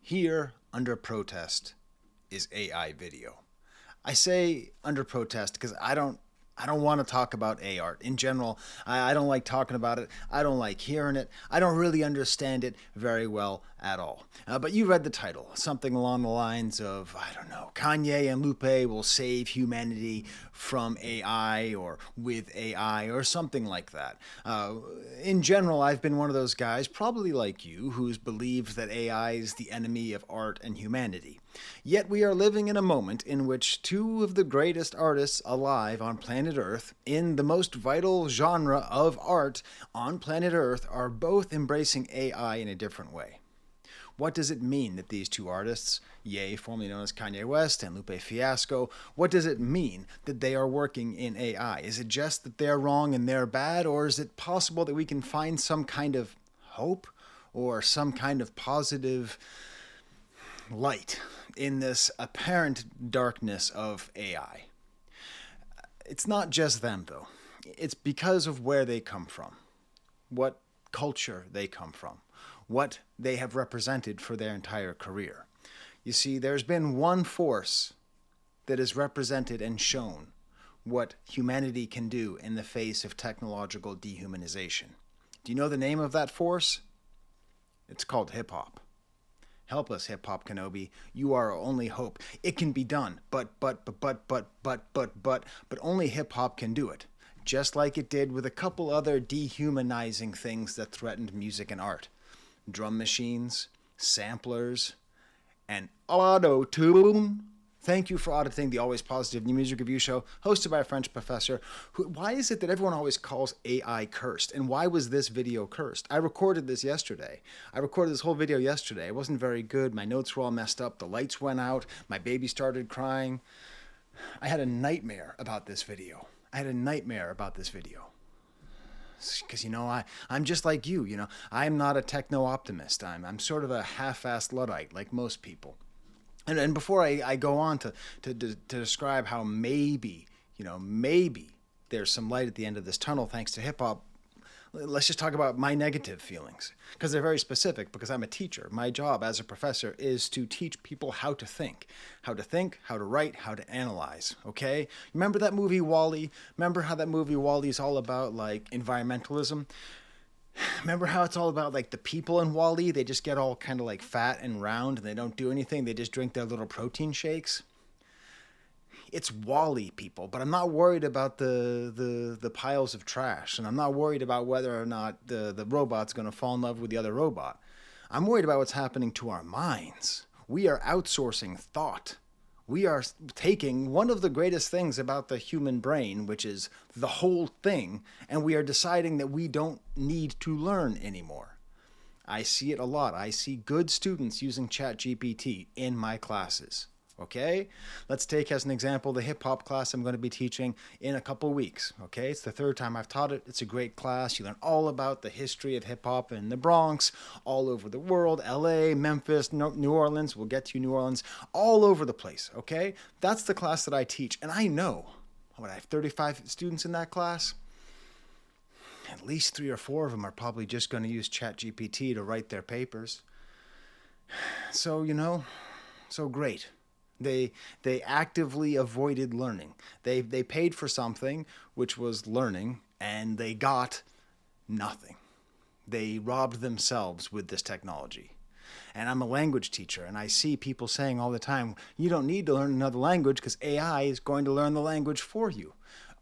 Here, under protest, is AI video. I say under protest because I don't want to talk about A art in general. I don't like talking about it. I don't like hearing it. I don't really understand it very well at all. But you read the title, something along the lines of, I don't know, Kanye and Lupe will save humanity from AI or with AI or something like that. In general, I've been one of those guys, probably like you, who's believed that AI is the enemy of art and humanity. Yet we are living in a moment in which two of the greatest artists alive on planet Earth, in the most vital genre of art on planet Earth, are both embracing AI in a different way. What does it mean that these two artists, Ye, formerly known as Kanye West, and Lupe Fiasco, what does it mean that they are working in AI? Is it just that they're wrong and they're bad, or is it possible that we can find some kind of hope or some kind of positive light in this apparent darkness of AI? It's not just them, though. It's because of where they come from, what culture they come from, what they have represented for their entire career. You see, there's been one force that has represented and shown what humanity can do in the face of technological dehumanization. Do you know the name of that force? It's called hip-hop. Help us, hip-hop Kenobi. You are our only hope. It can be done, but only hip-hop can do it. Just like it did with a couple other dehumanizing things that threatened music and art. Drum machines, samplers, and auto-tune. Thank you for auditing the Always Positive New Music Review Show, hosted by a French professor. Why is it that everyone always calls AI cursed? And why was this video cursed? I recorded this yesterday. I recorded this whole video yesterday. It wasn't very good. My notes were all messed up. The lights went out. My baby started crying. I had a nightmare about this video. Because, I'm just like you, I'm not a techno-optimist. I'm sort of a half-assed Luddite, like most people. And before I go on to describe how maybe there's some light at the end of this tunnel thanks to hip-hop, let's just talk about my negative feelings. Because they're very specific, because I'm a teacher. My job as a professor is to teach people how to think, how to write, how to analyze, okay? Remember that movie WALL-E? Remember how that movie WALL-E is all about, like, environmentalism? Remember how it's all about, like, the people in WALL-E? They just get all kind of, like, fat and round, and they don't do anything. They just drink their little protein shakes. It's WALL-E, people, but I'm not worried about the piles of trash, and I'm not worried about whether or not the robot's going to fall in love with the other robot. I'm worried about what's happening to our minds. We are outsourcing thought. We are taking one of the greatest things about the human brain, which is the whole thing, and we are deciding that we don't need to learn anymore. I see it a lot. I see good students using ChatGPT in my classes. Okay? Let's take as an example the hip-hop class I'm going to be teaching in a couple weeks. Okay? It's the third time I've taught it. It's a great class. You learn all about the history of hip-hop in the Bronx, all over the world, LA, Memphis, New Orleans. We'll get to New Orleans, all over the place. Okay? That's the class that I teach. And I know, I have 35 students in that class. At least 3 or 4 of them are probably just going to use ChatGPT to write their papers. So, so great. They actively avoided learning. They paid for something, which was learning, and they got nothing. They robbed themselves with this technology. And I'm a language teacher, and I see people saying all the time, you don't need to learn another language because AI is going to learn the language for you.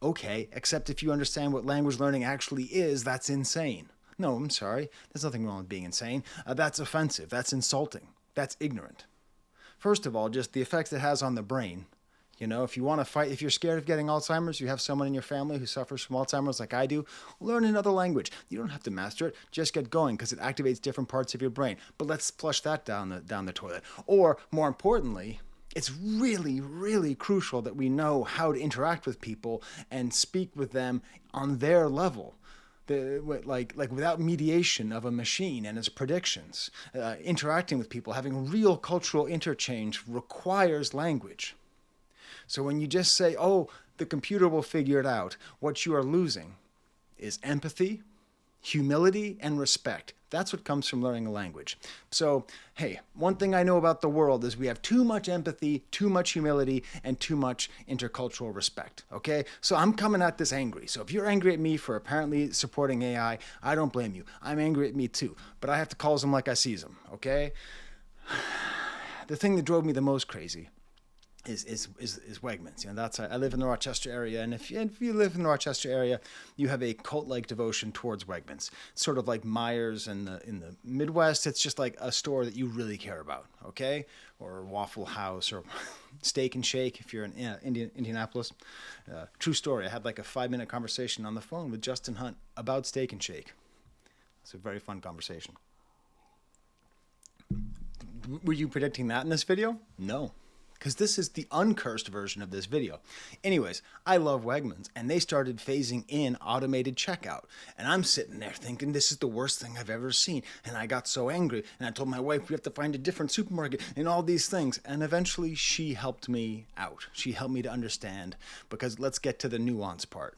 Okay, except if you understand what language learning actually is, that's insane. No, I'm sorry. There's nothing wrong with being insane. That's offensive. That's insulting. That's ignorant. First of all, just the effects it has on the brain. If you want to fight, if you're scared of getting Alzheimer's, you have someone in your family who suffers from Alzheimer's like I do, learn another language. You don't have to master it. Just get going because it activates different parts of your brain. But let's flush that down the toilet. Or, more importantly, it's really, really crucial that we know how to interact with people and speak with them on their level. Without mediation of a machine and its predictions. Interacting with people, having real cultural interchange requires language. So when you just say, oh, the computer will figure it out, what you are losing is empathy, humility, and respect. That's what comes from learning a language. So, hey, one thing I know about the world is we have too much empathy, too much humility, and too much intercultural respect, okay? So I'm coming at this angry. So if you're angry at me for apparently supporting AI, I don't blame you. I'm angry at me too, but I have to call them like I sees them, okay? The thing that drove me the most crazy is Wegmans. You know, that's I live in the Rochester area, and if you live in the Rochester area, you have a cult-like devotion towards Wegmans. It's sort of like Myers in the Midwest. It's just like a store that you really care about, okay? Or Waffle House or Steak and Shake if you're in Indianapolis. True story. I had like a 5-minute conversation on the phone with Justin Hunt about Steak and Shake. It's a very fun conversation. Were you predicting that in this video? No. Because this is the uncursed version of this video. Anyways, I love Wegmans, and they started phasing in automated checkout. And I'm sitting there thinking, this is the worst thing I've ever seen. And I got so angry, and I told my wife, we have to find a different supermarket, and all these things. And eventually, she helped me out. She helped me to understand, because let's get to the nuance part.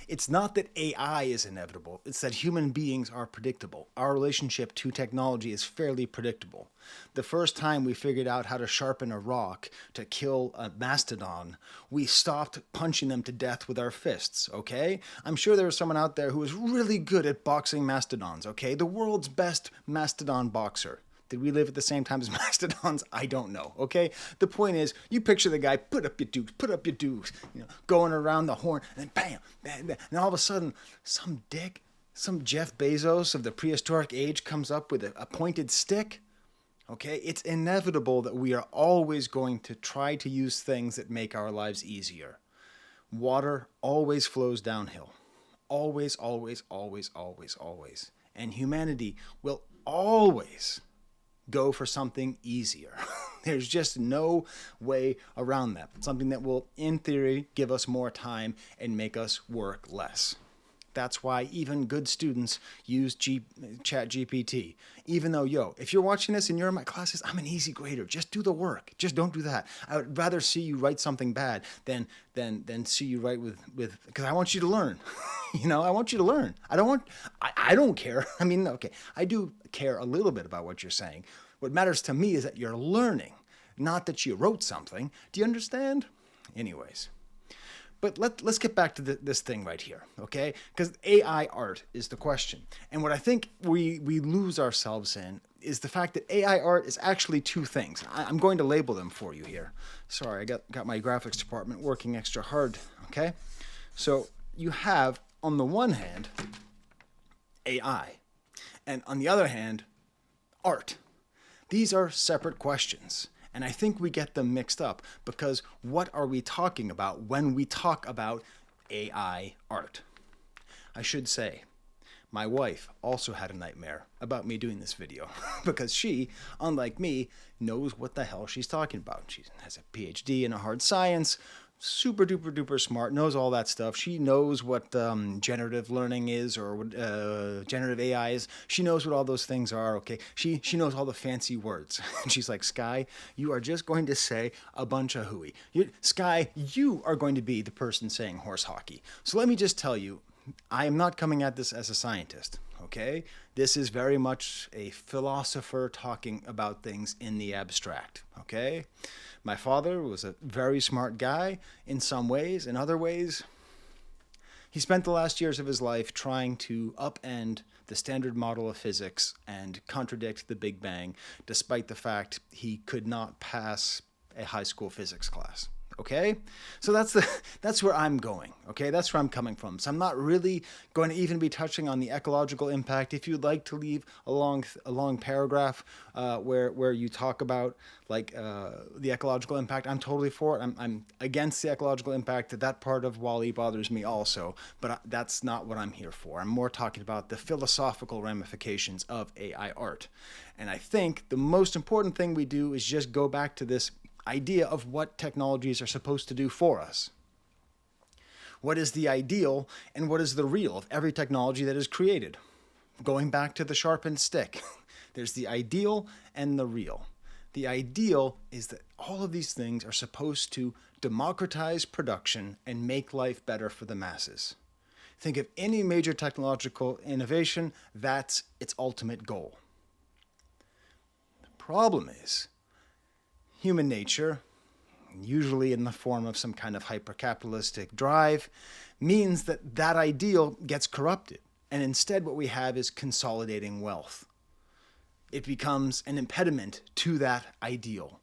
It's not that AI is inevitable, it's that human beings are predictable. Our relationship to technology is fairly predictable. The first time we figured out how to sharpen a rock to kill a mastodon, we stopped punching them to death with our fists, okay? I'm sure there was someone out there who was really good at boxing mastodons, okay? The world's best mastodon boxer. Did we live at the same time as mastodons? I don't know, okay? The point is, you picture the guy, put up your dukes, you know, going around the horn, and then bam, bam, bam, and all of a sudden, some dick, some Jeff Bezos of the prehistoric age comes up with a pointed stick, okay? It's inevitable that we are always going to try to use things that make our lives easier. Water always flows downhill. Always, always, always, always, always. And humanity will always go for something easier. There's just no way around that. Something that will, in theory, give us more time and make us work less. That's why even good students use ChatGPT. Even though, if you're watching this and you're in my classes, I'm an easy grader. Just do the work. Just don't do that. I would rather see you write something bad than see you write with because I want you to learn. I want you to learn. I don't care. I mean, okay, I do care a little bit about what you're saying. What matters to me is that you're learning, not that you wrote something. Do you understand? Anyways. But let's get back to this thing right here, okay? Because AI art is the question. And what I think we lose ourselves in is the fact that AI art is actually two things. I'm going to label them for you here. Sorry, I got my graphics department working extra hard, okay? So you have, on the one hand, AI. And on the other hand, art. These are separate questions. And I think we get them mixed up because what are we talking about when we talk about AI art? I should say, my wife also had a nightmare about me doing this video because she, unlike me, knows what the hell she's talking about. She has a PhD in hard science, super duper duper smart, knows all that stuff. She knows what generative learning is or what generative AI is. She knows what all those things are, okay? She knows all the fancy words. And she's like, Skye, you are just going to say a bunch of hooey. Skye, you are going to be the person saying horse hockey. So let me just tell you, I am not coming at this as a scientist, okay? This is very much a philosopher talking about things in the abstract, okay? My father was a very smart guy in some ways. In other ways, he spent the last years of his life trying to upend the standard model of physics and contradict the Big Bang, despite the fact he could not pass a high school physics class. Okay? So that's where I'm going. Okay? That's where I'm coming from. So I'm not really going to even be touching on the ecological impact. If you'd like to leave a long paragraph where you talk about the ecological impact, I'm totally for it. I'm against the ecological impact. That part of WALL-E bothers me also, but that's not what I'm here for. I'm more talking about the philosophical ramifications of AI art. And I think the most important thing we do is just go back to this idea of what technologies are supposed to do for us. What is the ideal and what is the real of every technology that is created? Going back to the sharpened stick, there's the ideal and the real. The ideal is that all of these things are supposed to democratize production and make life better for the masses. Think of any major technological innovation, that's its ultimate goal. The problem is, human nature, usually in the form of some kind of hyper-capitalistic drive, means that that ideal gets corrupted. And instead what we have is consolidating wealth. It becomes an impediment to that ideal.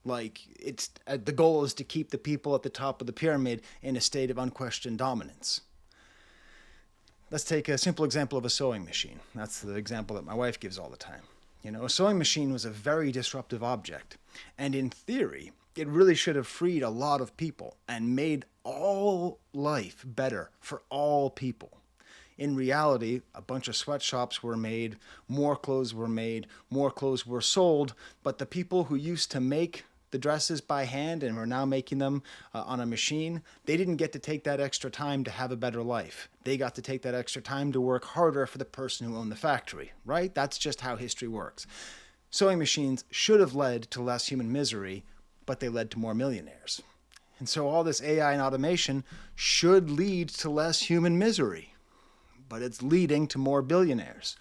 Like, it's the goal is to keep the people at the top of the pyramid in a state of unquestioned dominance. Let's take a simple example of a sewing machine. That's the example that my wife gives all the time. You know, a sewing machine was a very disruptive object. And in theory, it really should have freed a lot of people and made all life better for all people. In reality, a bunch of sweatshops were made, more clothes were made, more clothes were sold, but the people who used to make the dresses by hand and were now making them on a machine, they didn't get to take that extra time to have a better life. They got to take that extra time to work harder for the person who owned the factory, right? That's just how history works. Sewing machines should have led to less human misery, but they led to more millionaires. And so all this AI and automation should lead to less human misery, but it's leading to more billionaires,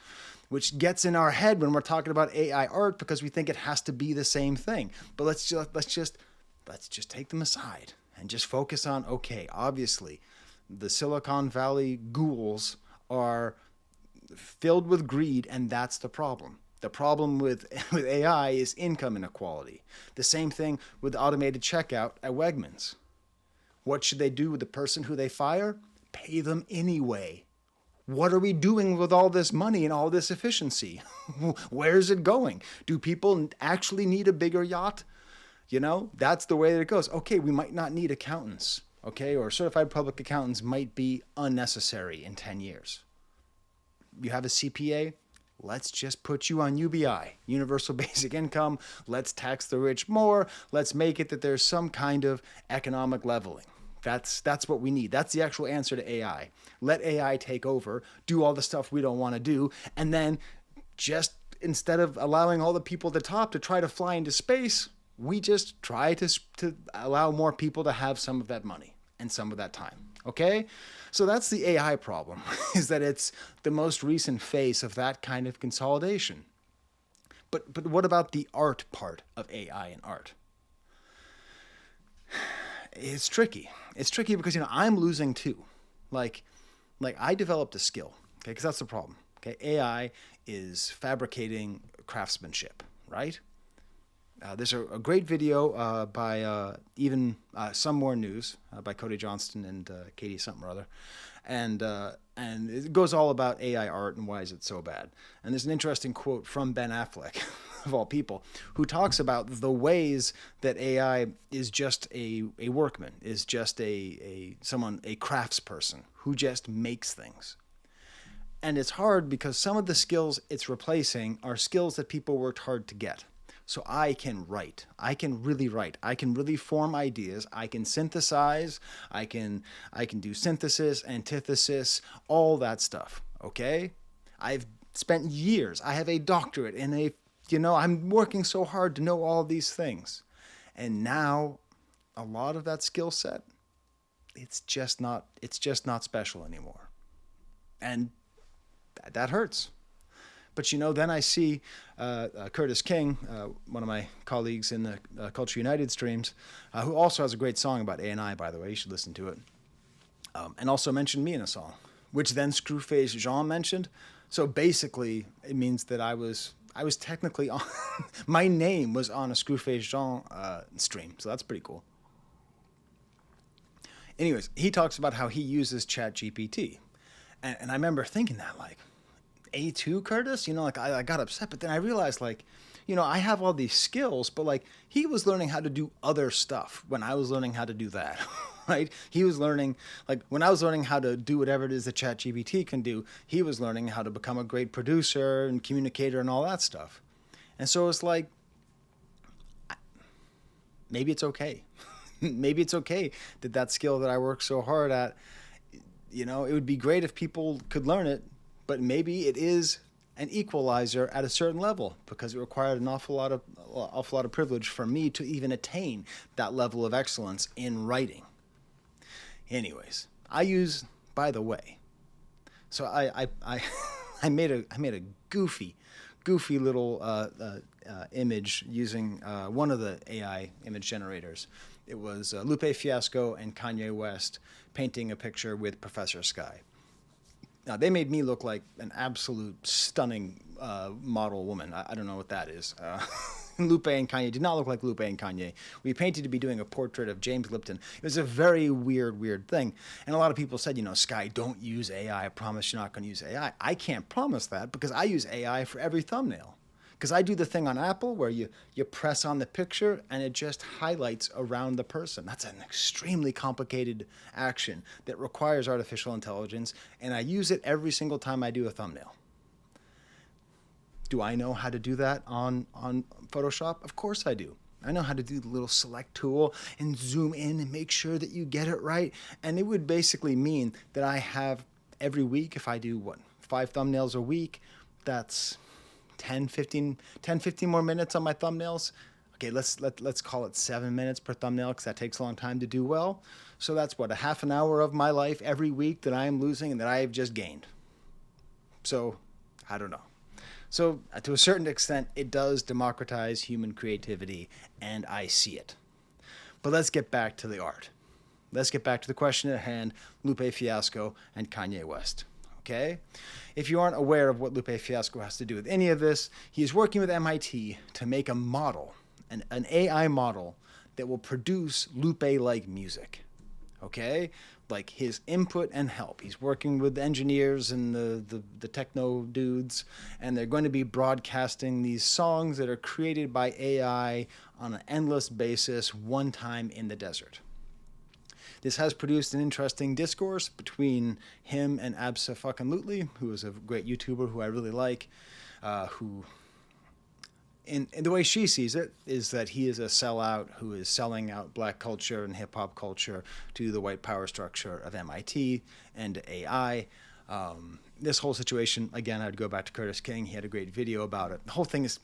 which gets in our head when we're talking about AI art because we think it has to be the same thing. But let's just take them aside and just focus on, okay, obviously the Silicon Valley ghouls are filled with greed, and that's the problem. The problem with AI is income inequality. The same thing with automated checkout at Wegmans. What should they do with the person who they fire? Pay them anyway. What are we doing with all this money and all this efficiency? Where's it going? Do people actually need a bigger yacht? You know, that's the way that it goes. Okay, we might not need accountants, okay, or certified public accountants might be unnecessary in 10 years. You have a CPA? Let's just put you on UBI, Universal Basic Income. Let's tax the rich more. Let's make it that there's some kind of economic leveling. That's what we need. That's the actual answer to AI. Let AI take over, do all the stuff we don't want to do, and then just instead of allowing all the people at the top to try to fly into space, we just try to allow more people to have some of that money and some of that time. Okay? So that's the AI problem, is that it's the most recent phase of that kind of consolidation. But what about the art part of AI and art? It's tricky. It's tricky because, you know, I'm losing too. Like I developed a skill, okay, because that's the problem. Okay, AI is fabricating craftsmanship, right? There's a great video by even Some More News by Cody Johnston and Katie something or other, and it goes all about AI art and why is it so bad. And there's an interesting quote from Ben Affleck, of all people, who talks about the ways that AI is just a workman, is just a craftsperson who just makes things. And it's hard because some of the skills it's replacing are skills that people worked hard to get. So I can write. I can really write. I can really form ideas. I can synthesize. I can do synthesis, antithesis, all that stuff. Okay? I've spent years. I have a doctorate in I'm working so hard to know all these things. And now a lot of that skill set, it's just not special anymore. And that hurts. But, then I see Curtis King, one of my colleagues in the Culture United streams, who also has a great song about A&I, by the way. You should listen to it. And also mentioned me in a song, which then Screwface Jean mentioned. So basically, it means that I was technically on, my name was on a Screwface Jean stream. So that's pretty cool. Anyways, he talks about how he uses ChatGPT. And I remember thinking that, like, A2 Curtis, I got upset, but then I realized, I have all these skills, but he was learning how to do other stuff when I was learning how to do that, right? He was learning, when I was learning how to do whatever it is that ChatGPT can do, he was learning how to become a great producer and communicator and all that stuff. And so it's like, maybe it's okay. Maybe it's okay that skill that I worked so hard at, it would be great if people could learn it, but maybe it is an equalizer at a certain level because it required an awful lot of privilege for me to even attain that level of excellence in writing. Anyways, I use by the way. So I made a goofy little image using one of the AI image generators. It was Lupe Fiasco and Kanye West painting a picture with Professor Skye. Now, they made me look like an absolute stunning model woman. I don't know what that is. Lupe and Kanye did not look like Lupe and Kanye. We painted to be doing a portrait of James Lipton. It was a very weird thing. And a lot of people said, Skye, don't use AI. I promise you're not going to use AI. I can't promise that because I use AI for every thumbnail. Because I do the thing on Apple where you press on the picture and it just highlights around the person. That's an extremely complicated action that requires artificial intelligence, and I use it every single time I do a thumbnail. Do I know how to do that on Photoshop? Of course I do. I know how to do the little select tool and zoom in and make sure that you get it right. And it would basically mean that I have every week, if I do 5 thumbnails a week, that's 10, 15 more minutes on my thumbnails. Okay, let's call it 7 minutes per thumbnail because that takes a long time to do well. So that's a half an hour of my life every week that I am losing and that I have just gained. So I don't know. So to a certain extent, it does democratize human creativity, and I see it. But let's get back to the art. Let's get back to the question at hand, Lupe Fiasco and Kanye West. Okay? If you aren't aware of what Lupe Fiasco has to do with any of this, he is working with MIT to make a model, an AI model that will produce Lupe-like music. Okay? Like his input and help. He's working with engineers and the techno dudes, and they're going to be broadcasting these songs that are created by AI on an endless basis one time in the desert. This has produced an interesting discourse between him and Abso-fucking-lutely, who is a great YouTuber who I really like, who, in the way she sees it, is that he is a sellout who is selling out black culture and hip-hop culture to the white power structure of MIT and AI. This whole situation, again, I'd go back to Curtis King. He had a great video about it. The whole thing was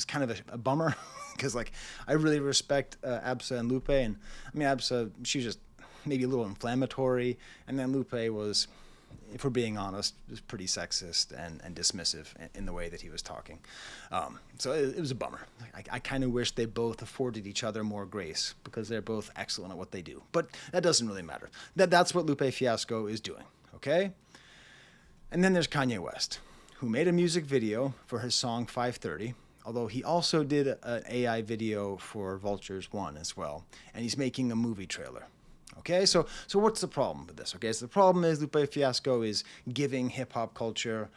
kind of a bummer because, I really respect Abso and Lupe. And, Abso, she was just maybe a little inflammatory, and then Lupe was, if we're being honest, was pretty sexist and dismissive in the way that he was talking. So it was a bummer. I kind of wish they both afforded each other more grace because they're both excellent at what they do. But that doesn't really matter. That's what Lupe Fiasco is doing, okay? And then there's Kanye West, who made a music video for his song 530, although he also did an AI video for Vultures 1 as well, and he's making a movie trailer. Okay, so what's the problem with this? Okay, so the problem is Lupe Fiasco is giving hip-hop culture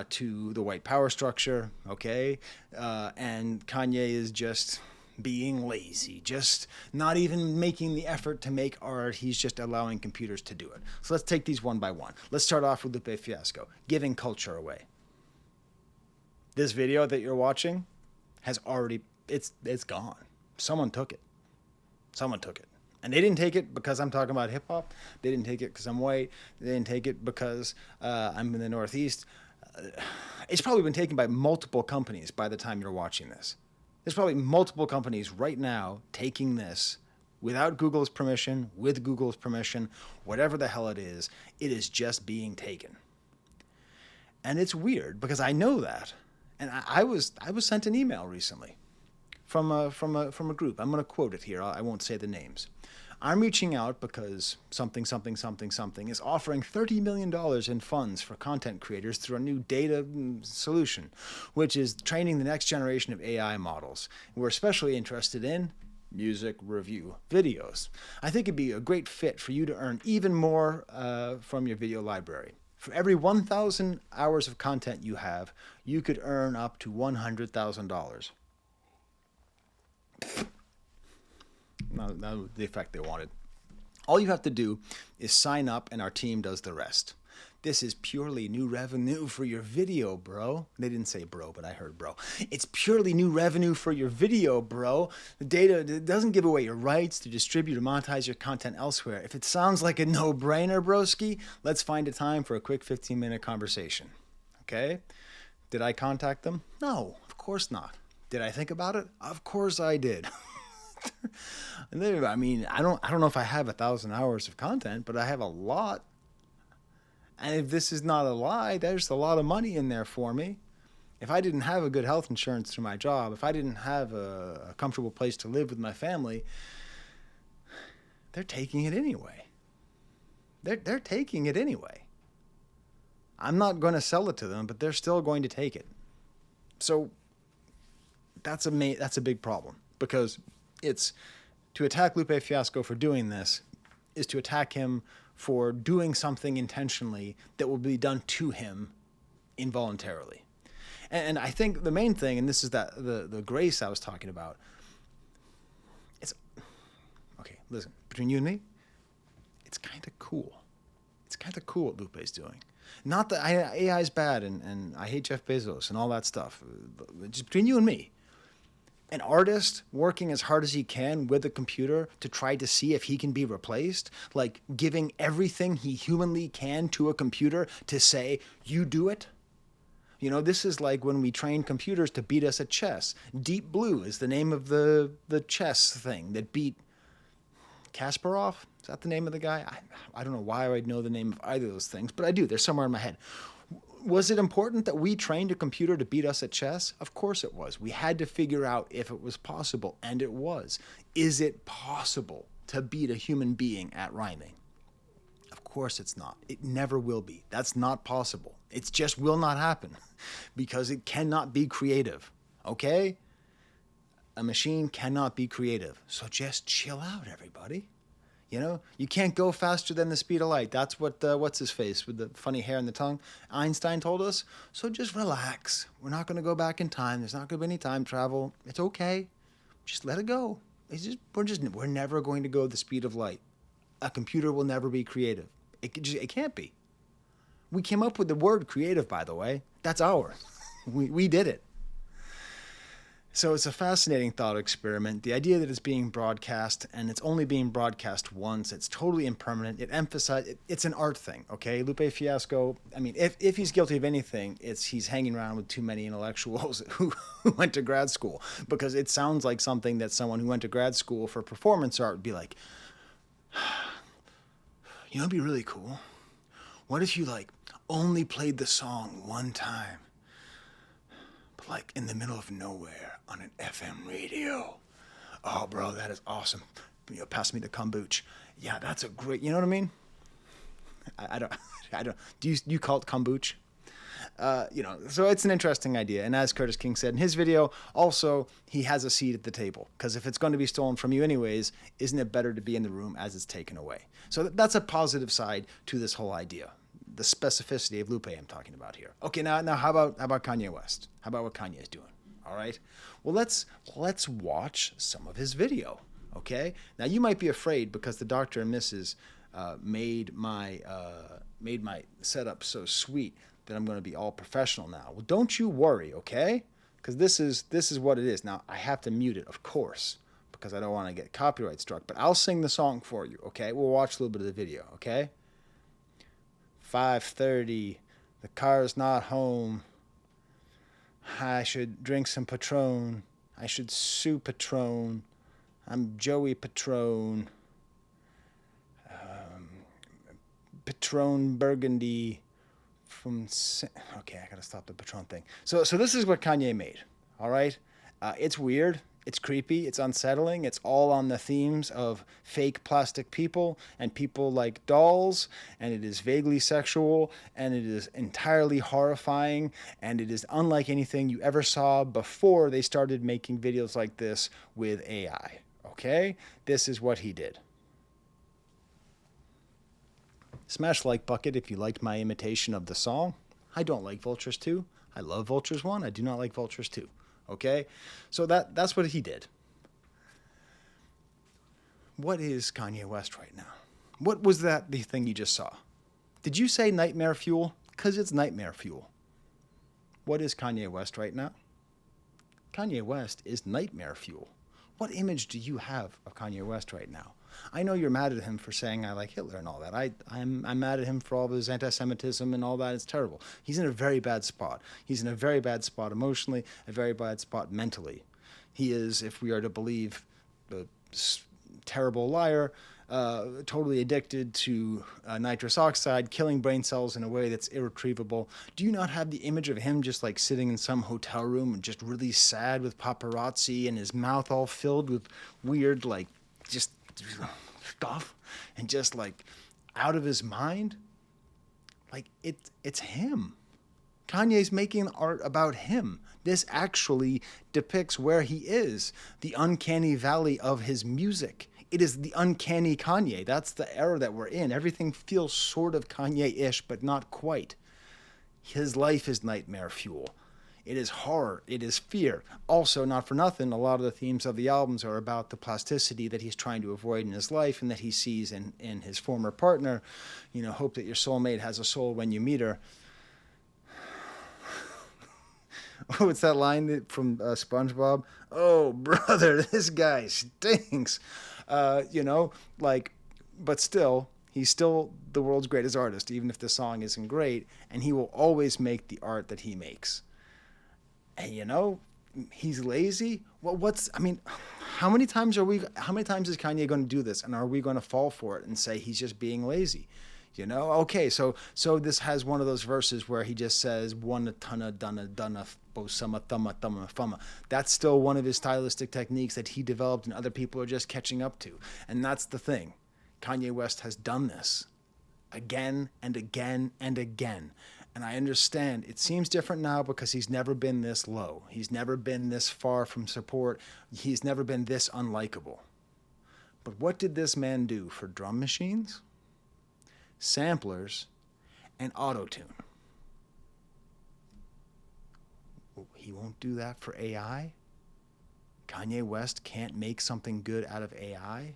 to the white power structure, okay? And Kanye is just being lazy, just not even making the effort to make art. He's just allowing computers to do it. So let's take these one by one. Let's start off with Lupe Fiasco, giving culture away. This video that you're watching has already, it's gone. Someone took it. Someone took it. And they didn't take it because I'm talking about hip-hop. They didn't take it because I'm white. They didn't take it because I'm in the Northeast. It's probably been taken by multiple companies by the time you're watching this. There's probably multiple companies right now taking this without Google's permission, with Google's permission, whatever the hell it is just being taken. And it's weird because I know that. And I was sent an email recently from a group. I'm going to quote it here. I won't say the names. I'm reaching out because something is offering $30 million in funds for content creators through a new data solution, which is training the next generation of AI models. We're especially interested in music review videos. I think it'd be a great fit for you to earn even more from your video library. For every 1,000 hours of content you have, you could earn up to $100,000. Not the effect they wanted. All you have to do is sign up and our team does the rest. This is purely new revenue for your video, bro. They didn't say bro, but I heard bro. It's purely new revenue for your video, bro. The data doesn't give away your rights to distribute or monetize your content elsewhere. If it sounds like a no-brainer, broski, let's find a time for a quick 15-minute conversation. Okay? Did I contact them? No, of course not. Did I think about it? Of course I did. I don't know if I have 1,000 hours of content, but I have a lot. And if this is not a lie, there's a lot of money in there for me. If I didn't have a good health insurance through my job, if I didn't have a comfortable place to live with my family, they're taking it anyway. They're taking it anyway. I'm not going to sell it to them, but they're still going to take it. So that's a big problem, because it's to attack Lupe Fiasco for doing this is to attack him for doing something intentionally that will be done to him involuntarily. And I think the main thing, and this is that the grace I was talking about, it's okay. Listen, between you and me, it's kind of cool. It's kind of cool what Lupe's doing. Not that AI is bad and I hate Jeff Bezos and all that stuff. Just between you and me, an artist working as hard as he can with a computer to try to see if he can be replaced, like giving everything he humanly can to a computer to say, you do it. You know, this is like when we train computers to beat us at chess. Deep Blue is the name of the chess thing that beat Kasparov. Is that the name of the guy? I don't know why I would know the name of either of those things, but I do. They're somewhere in my head. Was it important that we trained a computer to beat us at chess? Of course it was. We had to figure out if it was possible, and it was. Is it possible to beat a human being at rhyming? Of course it's not. It never will be. That's not possible. It just will not happen because it cannot be creative, okay? A machine cannot be creative. So just chill out, everybody. You know, you can't go faster than the speed of light. That's what, what's his face with the funny hair and the tongue, Einstein told us. So just relax. We're not going to go back in time. There's not going to be any time travel. It's okay. Just let it go. We're never going to go the speed of light. A computer will never be creative. It can't be. We came up with the word creative, by the way. That's ours. We did it. So it's a fascinating thought experiment. The idea that it's being broadcast, and it's only being broadcast once, it's totally impermanent. It's an art thing, okay? Lupe Fiasco, I mean, if he's guilty of anything, it's he's hanging around with too many intellectuals who went to grad school, because it sounds like something that someone who went to grad school for performance art would be like, you know, it'd be really cool. What if you, like, only played the song one time? Like in the middle of nowhere on an FM radio. Oh, bro, that is awesome. You know, pass me the kombucha. Yeah, that's a great. You know what I mean? I don't. Do you call it kombucha? You know, so it's an interesting idea. And as Curtis King said in his video, also he has a seat at the table, because if it's going to be stolen from you anyways, isn't it better to be in the room as it's taken away? So that's a positive side to this whole idea. The specificity of Lupe I'm talking about here. Okay, now how about Kanye West? How about what Kanye is doing? All right. Well, let's watch some of his video. Okay. Now you might be afraid because the Dr. and Mrs. Made my setup so sweet that I'm going to be all professional now. Well, don't you worry, okay? Because this is what it is. Now I have to mute it, of course, because I don't want to get copyright struck. But I'll sing the song for you. Okay. We'll watch a little bit of the video. Okay. 5:30, the car's not home. I should drink some Patron. I should sue Patron. I'm Joey Patron. Patron Burgundy from... Okay, I gotta stop the Patron thing. So this is what Kanye made, all right? It's weird. It's creepy, it's unsettling, it's all on the themes of fake plastic people and people like dolls, and it is vaguely sexual, and it is entirely horrifying, and it is unlike anything you ever saw before they started making videos like this with AI, okay? This is what he did. Smash like bucket if you liked my imitation of the song. I don't like Vultures 2. I love Vultures 1. I do not like Vultures 2. Okay, so that's what he did. What is Kanye West right now? What was the thing you just saw? Did you say nightmare fuel? Because it's nightmare fuel. What is Kanye West right now? Kanye West is nightmare fuel. What image do you have of Kanye West right now? I know you're mad at him for saying I like Hitler and all that. I'm mad at him for all of his anti-Semitism and all that. It's terrible. He's in a very bad spot. He's in a very bad spot emotionally, a very bad spot mentally. He is, if we are to believe the terrible liar, totally addicted to nitrous oxide, killing brain cells in a way that's irretrievable. Do you not have the image of him just like sitting in some hotel room and just really sad with paparazzi and his mouth all filled with weird, like, just stuff and just like out of his mind? Like, it's him. Kanye's making art about him. This actually depicts where he is, the uncanny valley of his music. It is the uncanny Kanye. That's the era that we're in. Everything feels sort of Kanye-ish, but not quite. His life is nightmare fuel. It is horror. It is fear. Also, not for nothing, a lot of the themes of the albums are about the plasticity that he's trying to avoid in his life and that he sees in his former partner. You know, hope that your soulmate has a soul when you meet her. Oh, it's that line from SpongeBob. Oh, brother, this guy stinks. You know, like, but still, he's still the world's greatest artist, even if the song isn't great, and he will always make the art that he makes. And, you know, he's lazy. Well, how many times is Kanye going to do this? And are we going to fall for it and say he's just being lazy? You know, okay, so this has one of those verses where he just says one tonna donna bosama thumma thumma fumma. That's still one of his stylistic techniques that he developed and other people are just catching up to. And that's the thing. Kanye West has done this again and again and again. And I understand it seems different now because he's never been this low. He's never been this far from support. He's never been this unlikable. But what did this man do for drum machines, samplers, and auto-tune? He won't do that for AI? Kanye West can't make something good out of AI?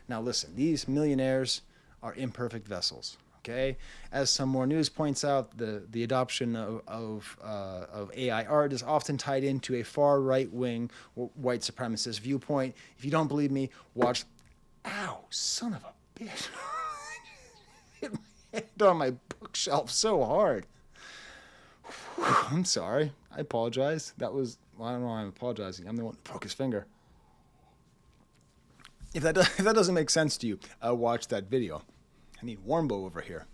Now listen, these millionaires are imperfect vessels, okay? As some more news points out, the adoption of AI art is often tied into a far right-wing white supremacist viewpoint. If you don't believe me, watch... Ow, son of a bitch. Hit my head on my bookshelf so hard. I'm sorry. I apologize. I don't know why I'm apologizing. I'm the one who broke his finger. If that doesn't make sense to you, watch that video. I need Warmbo over here.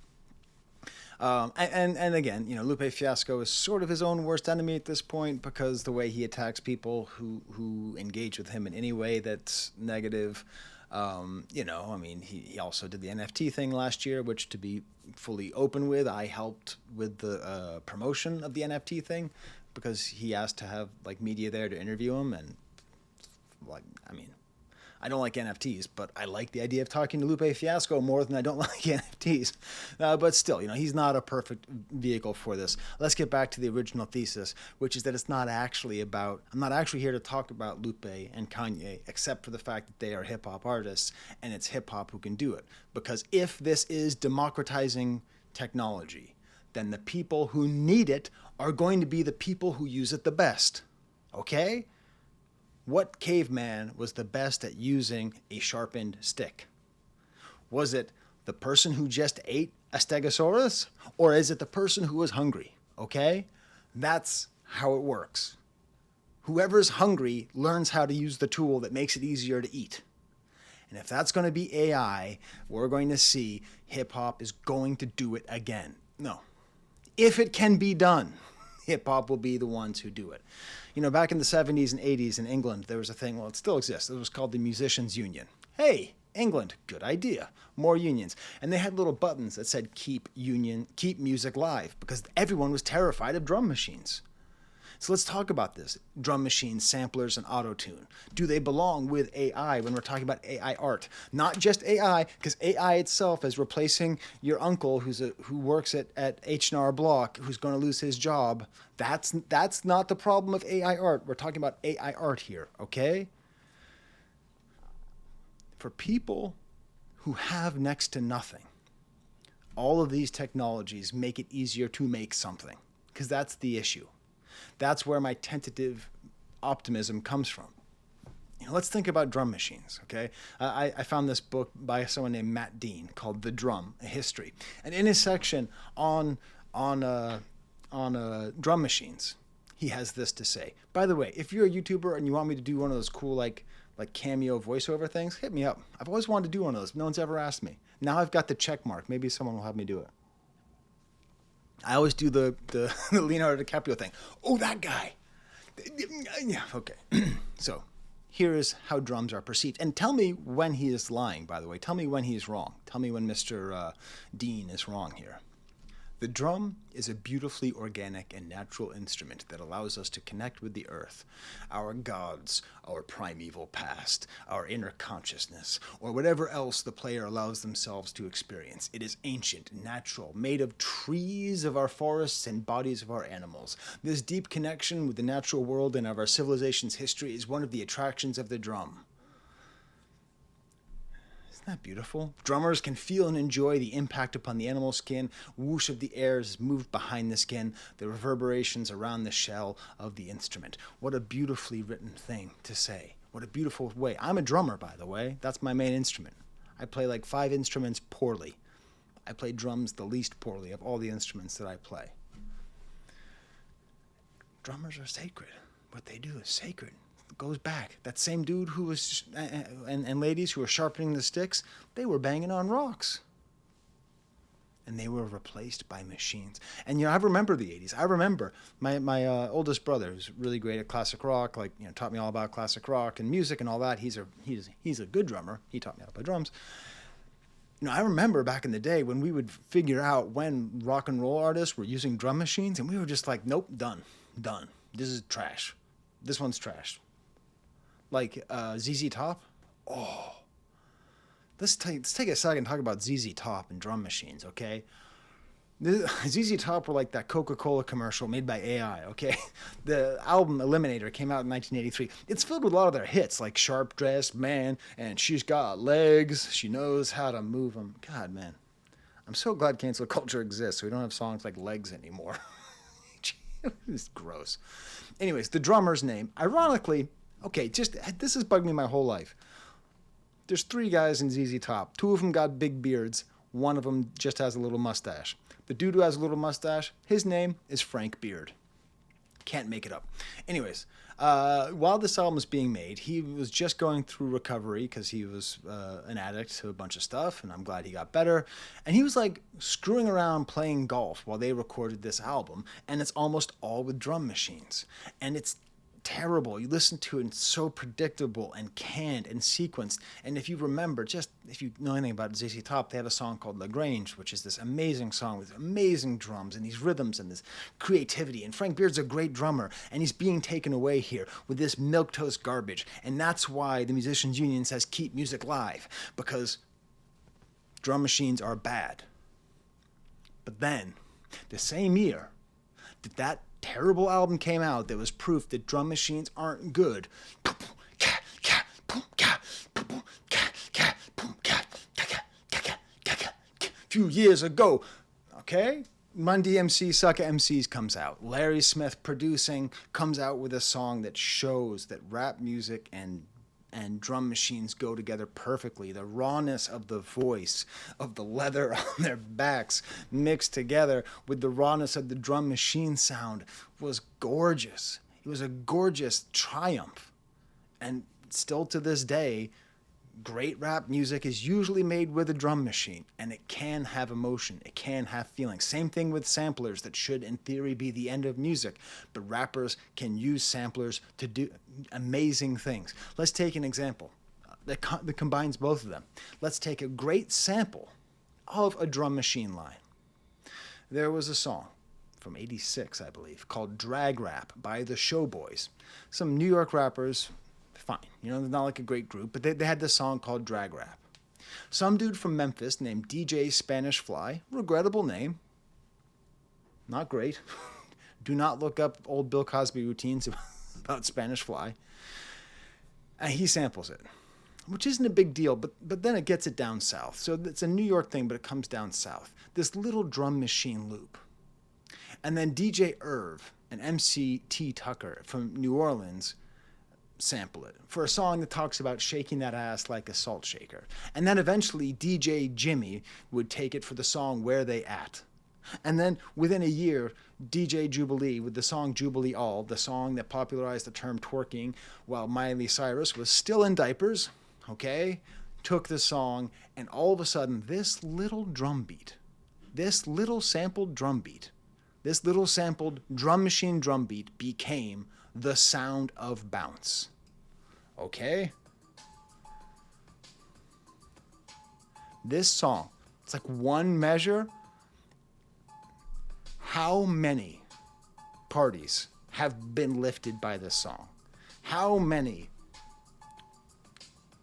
And again, you know, Lupe Fiasco is sort of his own worst enemy at this point because the way he attacks people who engage with him in any way that's negative. You know, I mean, he also did the NFT thing last year, which, to be fully open with, I helped with the promotion of the NFT thing because he asked to have like media there to interview him, and like, I mean, I don't like NFTs, but I like the idea of talking to Lupe Fiasco more than I don't like NFTs. But still, you know, he's not a perfect vehicle for this. Let's get back to the original thesis, which is that it's not actually about, I'm not actually here to talk about Lupe and Kanye, except for the fact that they are hip-hop artists, and it's hip-hop who can do it. Because if this is democratizing technology, then the people who need it are going to be the people who use it the best. Okay? What caveman was the best at using a sharpened stick? Was it the person who just ate a stegosaurus? Or is it the person who was hungry? Okay? That's how it works. Whoever's hungry learns how to use the tool that makes it easier to eat. And if that's going to be AI, we're going to see hip-hop is going to do it again. No. If it can be done, hip-hop will be the ones who do it. You know, back in the 70s and 80s in England, there was a thing, well, it still exists. It was called the Musicians' Union. Hey, England, good idea. More unions. And they had little buttons that said, keep music live, because everyone was terrified of drum machines. So let's talk about this. Drum machines, samplers, and auto-tune. Do they belong with AI when we're talking about AI art? Not just AI, because AI itself is replacing your uncle who works at H&R Block, who's going to lose his job. That's not the problem of AI art. We're talking about AI art here, okay? For people who have next to nothing, all of these technologies make it easier to make something, because that's the issue. That's where my tentative optimism comes from. You know, let's think about drum machines, okay? I found this book by someone named Matt Dean called The Drum, A History. And in his section on drum machines, he has this to say. By the way, if you're a YouTuber and you want me to do one of those cool like cameo voiceover things, hit me up. I've always wanted to do one of those. No one's ever asked me. Now I've got the check mark. Maybe someone will have me do it. I always do the Leonardo DiCaprio thing. Oh, that guy. Yeah, okay. So here is how drums are perceived. And tell me when he is lying, by the way. Tell me when he is wrong. Tell me when Mr. Dean is wrong here. The drum is a beautifully organic and natural instrument that allows us to connect with the earth, our gods, our primeval past, our inner consciousness, or whatever else the player allows themselves to experience. It is ancient, natural, made of trees of our forests and bodies of our animals. This deep connection with the natural world and of our civilization's history is one of the attractions of the drum. Isn't that beautiful? Drummers can feel and enjoy the impact upon the animal skin. Whoosh of the air is moved behind the skin, the reverberations around the shell of the instrument. What a beautifully written thing to say. What a beautiful way. I'm a drummer, by the way. That's my main instrument. I play like 5 instruments poorly. I play drums the least poorly of all the instruments that I play. Drummers are sacred. What they do is sacred. Goes back. That same dude who was, and ladies who were sharpening the sticks, they were banging on rocks. And they were replaced by machines. And, I remember the 80s. I remember my oldest brother, who's really great at classic rock, taught me all about classic rock and music and all that. He's a good drummer. He taught me how to play drums. I remember back in the day when we would figure out when rock and roll artists were using drum machines, and we were just like, nope, done. This is trash. This one's trash. Like ZZ Top. Oh, let's take a second and talk about ZZ Top and drum machines, okay? ZZ Top were like that Coca-Cola commercial made by AI, okay? The album Eliminator came out in 1983. It's filled with a lot of their hits, like Sharp Dressed Man and She's Got Legs. She knows how to move them. God, man. I'm so glad cancel culture exists so we don't have songs like Legs anymore. It's gross. Anyways, the drummer's name, ironically, okay, this has bugged me my whole life. There's 3 guys in ZZ Top. 2 of them got big beards. 1 of them just has a little mustache. The dude who has a little mustache, his name is Frank Beard. Can't make it up. Anyways, while this album was being made, he was just going through recovery because he was an addict to a bunch of stuff, and I'm glad he got better. And he was like screwing around playing golf while they recorded this album, and it's almost all with drum machines. And it's terrible. You listen to it, and it's so predictable and canned and sequenced. And if you remember, if you know anything about ZZ Top, they had a song called LaGrange, which is this amazing song with amazing drums and these rhythms and this creativity. And Frank Beard's a great drummer, and he's being taken away here with this milquetoast garbage. And that's why the Musicians Union says keep music live, because drum machines are bad. But then, the same year that terrible album came out that was proof that drum machines aren't good. A few years ago, okay? Run DMC Sucker MCs comes out. Larry Smith producing comes out with a song that shows that rap music and drum machines go together perfectly. The rawness of the voice, of the leather on their backs mixed together with the rawness of the drum machine sound was gorgeous. It was a gorgeous triumph. And still to this day, great rap music is usually made with a drum machine, and it can have emotion, it can have feelings. Same thing with samplers that should, in theory, be the end of music, but rappers can use samplers to do amazing things. Let's take an example that combines both of them. Let's take a great sample of a drum machine line. There was a song from '86, I believe, called Drag Rap by the Showboys. Some New York rappers, fine, they're not like a great group, but they had this song called Drag Rap. Some dude from Memphis named DJ Spanish Fly, regrettable name, not great. Do not look up old Bill Cosby routines about Spanish Fly. And he samples it, which isn't a big deal, but then it gets it down south. So it's a New York thing, but it comes down south. This little drum machine loop. And then DJ Irv and MC T. Tucker from New Orleans sample it for a song that talks about shaking that ass like a salt shaker. And then eventually DJ Jimmy would take it for the song Where They At. And then within a year, DJ Jubilee with the song Jubilee All, the song that popularized the term twerking while Miley Cyrus was still in diapers, okay, took the song, and all of a sudden this little drum beat, this little sampled drum beat, this little sampled drum machine drum beat became the sound of bounce. Okay? This song, it's like one measure. How many parties have been lifted by this song? How many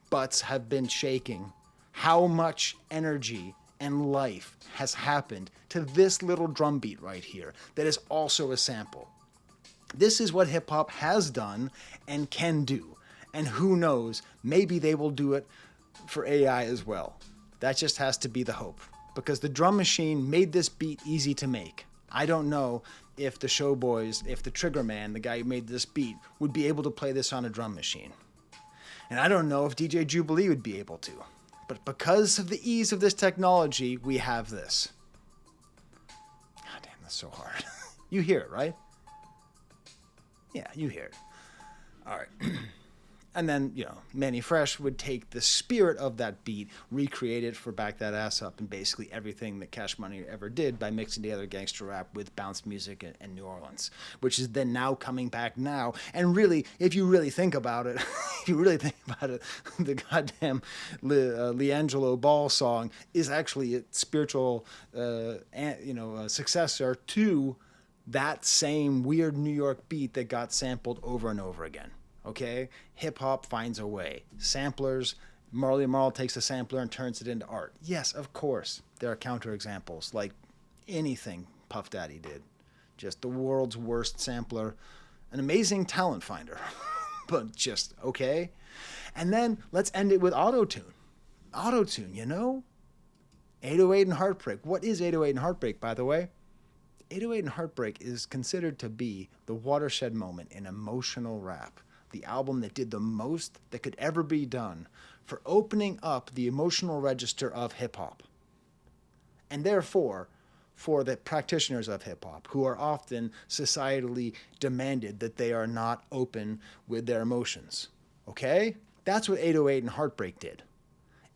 butts have been shaking? How much energy and life has happened to this little drum beat right here that is also a sample? This is what hip hop has done and can do. And who knows, maybe they will do it for AI as well. That just has to be the hope. Because the drum machine made this beat easy to make. I don't know if the Showboys, if the Trigger Man, the guy who made this beat, would be able to play this on a drum machine. And I don't know if DJ Jubilee would be able to. But because of the ease of this technology, we have this. God damn, that's so hard. You hear it, right? Yeah, you hear it. All right. And then, Manny Fresh would take the spirit of that beat, recreate it for Back That Ass Up, and basically everything that Cash Money ever did by mixing together gangster rap with bounce music and New Orleans, which is then now coming back now. And really, if you really think about it, the goddamn LiAngelo Ball song is actually a spiritual, successor to that same weird New York beat that got sampled over and over again. Okay? Hip hop finds a way. Samplers, Marley Marl takes a sampler and turns it into art. Yes, of course. There are counterexamples, like anything Puff Daddy did. Just the world's worst sampler, an amazing talent finder. But just, okay? And then let's end it with auto-tune. Auto-tune, 808 and Heartbreak. What is 808 and Heartbreak, by the way? 808 and Heartbreak is considered to be the watershed moment in emotional rap. The album that did the most that could ever be done for opening up the emotional register of hip-hop. And therefore, for the practitioners of hip-hop, who are often societally demanded that they are not open with their emotions. Okay? That's what 808 and Heartbreak did.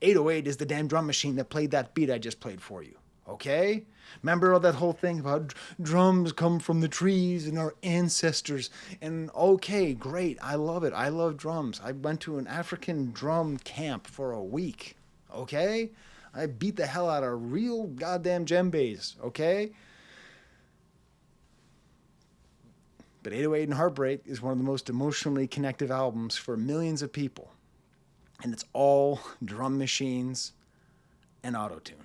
808 is the damn drum machine that played that beat I just played for you. Okay? Remember all that whole thing about drums come from the trees and our ancestors. And okay, great. I love it. I love drums. I went to an African drum camp for a week. Okay? I beat the hell out of real goddamn djembes. Okay? But 808 and Heartbreak is one of the most emotionally connective albums for millions of people. And it's all drum machines and auto-tune.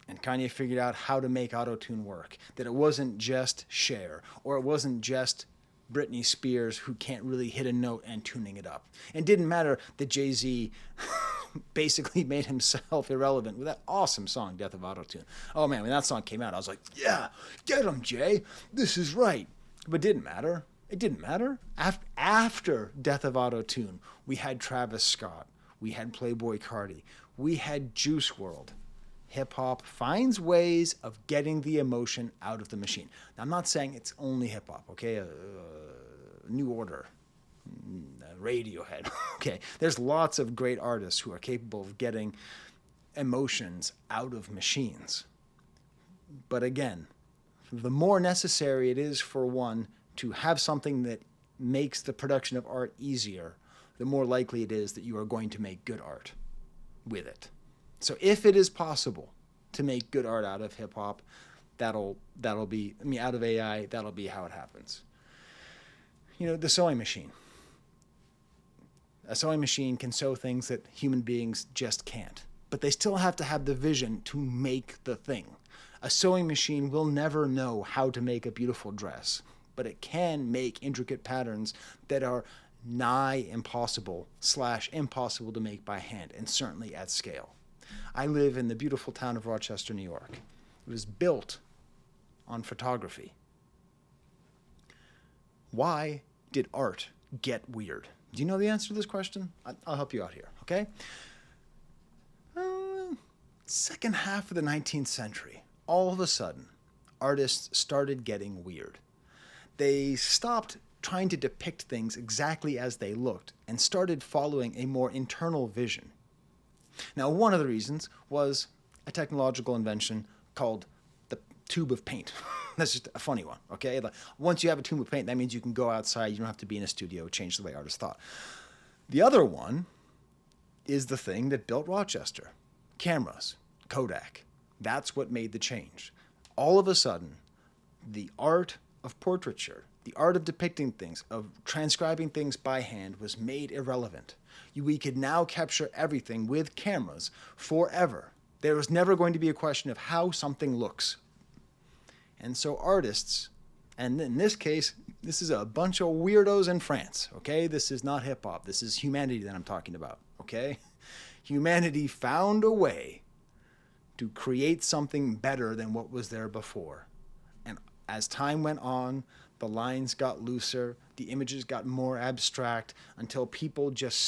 And Kanye figured out how to make auto-tune work. That it wasn't just Cher, or it wasn't just Britney Spears who can't really hit a note and tuning it up. And it didn't matter that Jay-Z basically made himself irrelevant with that awesome song, Death of Auto-Tune. Oh man, when that song came out, I was like, yeah, get him, Jay. This is right. But it didn't matter. It didn't matter. After Death of Auto-Tune, we had Travis Scott. We had Playboi Carti. We had Juice WRLD. Hip-hop finds ways of getting the emotion out of the machine. Now, I'm not saying it's only hip-hop, okay? New Order, Radiohead, okay? There's lots of great artists who are capable of getting emotions out of machines. But again, the more necessary it is for one to have something that makes the production of art easier, the more likely it is that you are going to make good art with it. So if it is possible to make good art out of hip-hop, that'll be, out of AI, that'll be how it happens. The sewing machine. A sewing machine can sew things that human beings just can't. But they still have to have the vision to make the thing. A sewing machine will never know how to make a beautiful dress, but it can make intricate patterns that are nigh impossible / impossible to make by hand, and certainly at scale. I live in the beautiful town of Rochester, New York. It was built on photography. Why did art get weird? Do you know the answer to this question? I'll help you out here, okay? Second half of the 19th century, all of a sudden, artists started getting weird. They stopped trying to depict things exactly as they looked and started following a more internal vision. Now, one of the reasons was a technological invention called the tube of paint. That's just a funny one, okay? Like, once you have a tube of paint, that means you can go outside, you don't have to be in a studio, change the way artists thought. The other one is the thing that built Rochester. Cameras, Kodak. That's what made the change. All of a sudden, the art of portraiture, the art of depicting things, of transcribing things by hand was made irrelevant. We could now capture everything with cameras forever. There was never going to be a question of how something looks. And so artists, and in this case, this is a bunch of weirdos in France, okay? This is not hip-hop. This is humanity that I'm talking about, okay? Humanity found a way to create something better than what was there before. And as time went on, the lines got looser, the images got more abstract, until people just